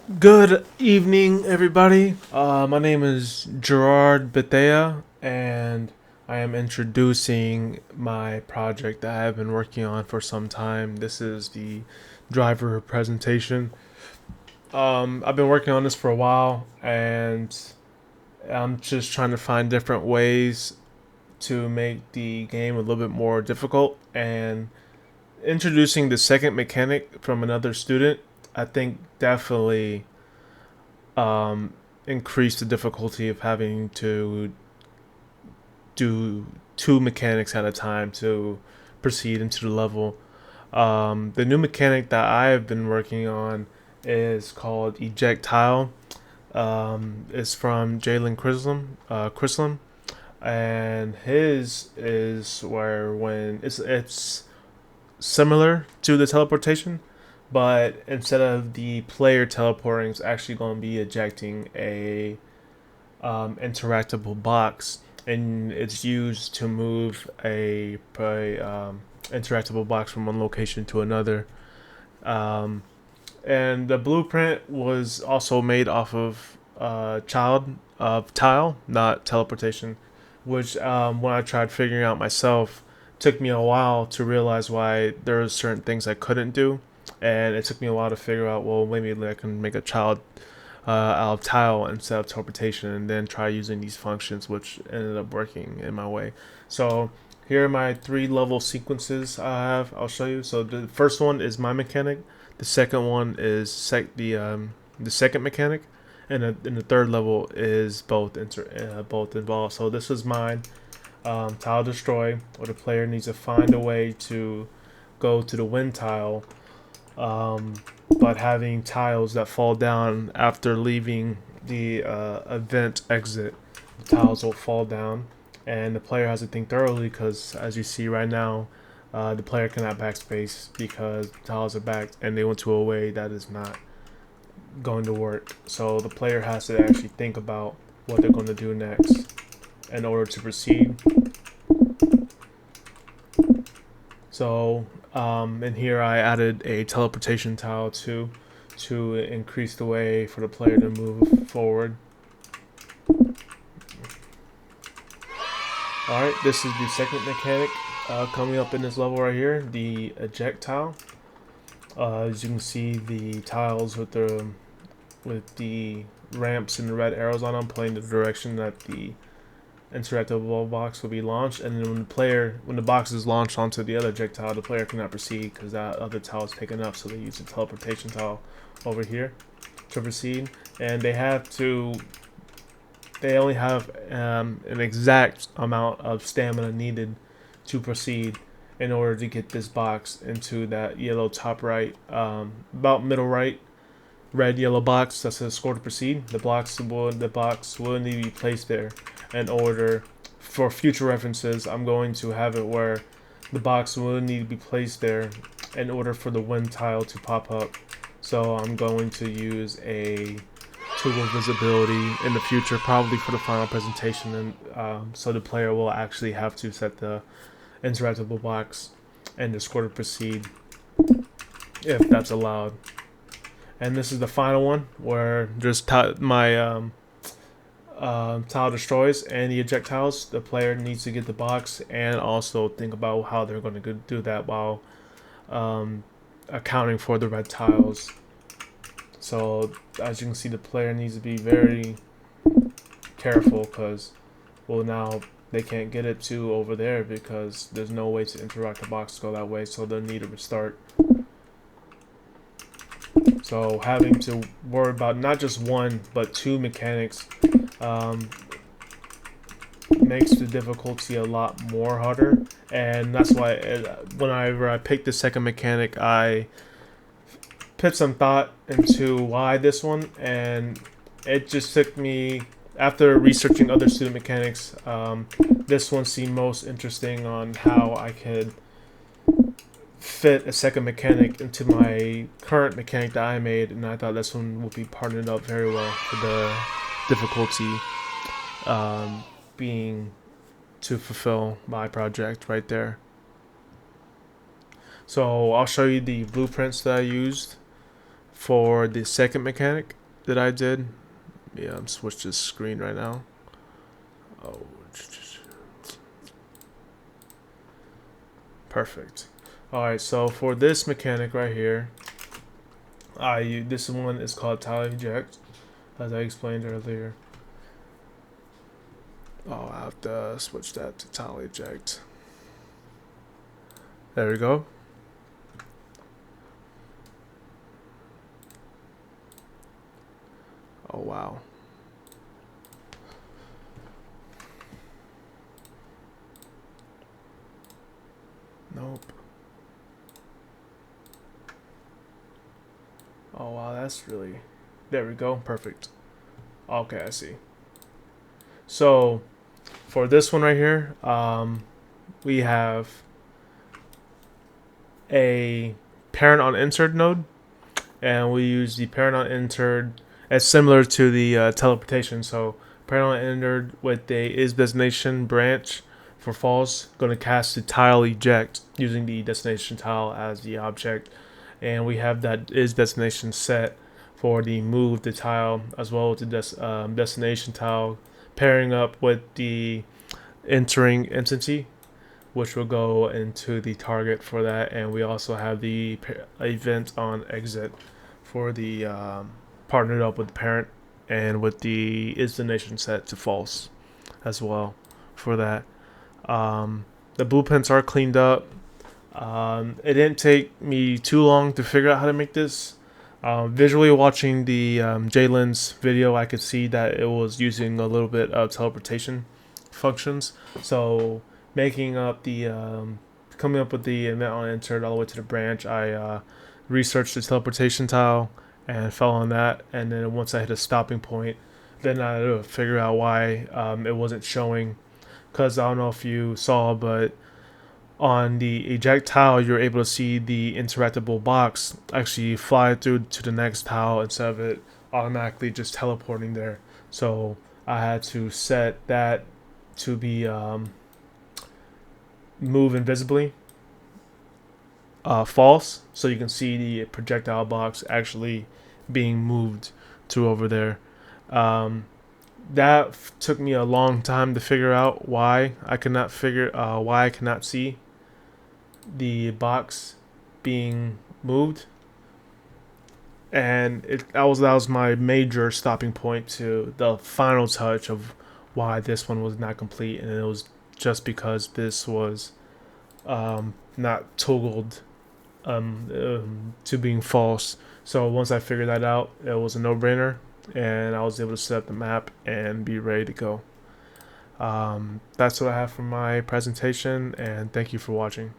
Good evening, everybody. My name is Gerard Bethea, and I am introducing my project that I have been working on for some time. This is the driver presentation. I've been working on this for a while, and I'm just trying to find different ways to make the game a little bit more difficult. And introducing the second mechanic from another student, I think definitely um, increase the difficulty of having to do two mechanics at a time to proceed into the level. The new mechanic that I have been working on is called Ejectile. It's from Jalen Chrislam, and his is where when it's similar to the teleportation, but instead of the player teleporting, it's actually going to be ejecting a interactable box, and it's used to move a interactable box from one location to another. Um, and the blueprint was also made off of child of tile, not teleportation, which when I tried figuring out myself, took me a while to realize why there were certain things I couldn't do, and it took me a while to figure out, well, maybe I can make a child out of tile instead of teleportation, and then try using these functions, which ended up working in my way. So here are my three level sequences I have. I'll show you. So the first one is my mechanic. The second one is the second mechanic, and the third level is both involved. So this is mine. Tile destroy, where the player needs to find a way to go to the wind tile, um, but having tiles that fall down after leaving the event exit, the tiles will fall down, and the player has to think thoroughly because, as you see right now, the player cannot backspace because the tiles are backed and they went to a way that is not going to work. So the player has to actually think about what they're going to do next in order to proceed. So in here I added a teleportation tile too to increase the way for the player to move forward. Alright, this is the second mechanic coming up in this level right here, the eject tile. As you can see, the tiles with the ramps and the red arrows on them pointing the direction that the interactive wall box will be launched, and then when the box is launched onto the other ejectile, the player cannot proceed because that other tile is taken up. So they use the teleportation tile over here to proceed, and they only have an exact amount of stamina needed to proceed in order to get this box into that yellow top right, about middle right, red yellow box that says score to proceed. The box will need to be placed there in order for future references. I'm going to have it where the box will need to be placed there in order for the wind tile to pop up. So I'm going to use a tool of visibility in the future, probably for the final presentation, and so the player will actually have to set the interactable box and the score to proceed if that's allowed. And this is the final one where there's my tile destroys and the ejectiles. The player needs to get the box and also think about how they're going to do that while um, accounting for the red tiles. So as you can see, the player needs to be very careful because, well, now they can't get it to over there because there's no way to interact the box to go that way. So they'll need to restart. So having to worry about not just one but two mechanics um, makes the difficulty a lot more harder, and that's why whenever I picked the second mechanic, I put some thought into why this one, and it just took me after researching other student mechanics. This one seemed most interesting on how I could fit a second mechanic into my current mechanic that I made, and I thought this one would be partnered up very well for the difficulty being to fulfill my project right there. So I'll show you the blueprints that I used for the second mechanic that I did. Yeah, I'm switched this screen right now. Oh, perfect. All right, so for this mechanic right here, this one is called tile eject, as I explained earlier. Oh, I have to switch that to tile eject. There we go. Oh wow. Nope. Oh wow, that's really... There we go, perfect. Okay, I see. So, for this one right here, we have a parent on insert node, and we use the parent on insert as similar to the teleportation. So, parent on insert with a is destination branch for false, going to cast the tile eject using the destination tile as the object, and we have that is destination set for the move the tile as well as the destination tile pairing up with the entering entity, which will go into the target for that. And we also have the event on exit for the partnered up with the parent and with the is destination set to false as well for that. The blueprints are cleaned up. It didn't take me too long to figure out how to make this. Visually watching the Jalen's video, I could see that it was using a little bit of teleportation functions. So making up the coming up with the event on insert all the way to the branch, I researched the teleportation tile and fell on that. And then once I hit a stopping point, then I had to figure out why it wasn't showing. Because I don't know if you saw, but on the eject tile, you're able to see the interactable box actually fly through to the next tile instead of it automatically just teleporting there. So I had to set that to be move invisibly false, so you can see the projectile box actually being moved to over there. That took me a long time to figure out why I could not see the box being moved, and that was my major stopping point to the final touch of why this one was not complete, and it was just because this was not toggled to being false. So once I figured that out, it was a no-brainer, and I was able to set up the map and be ready to go. That's what I have for my presentation, and thank you for watching.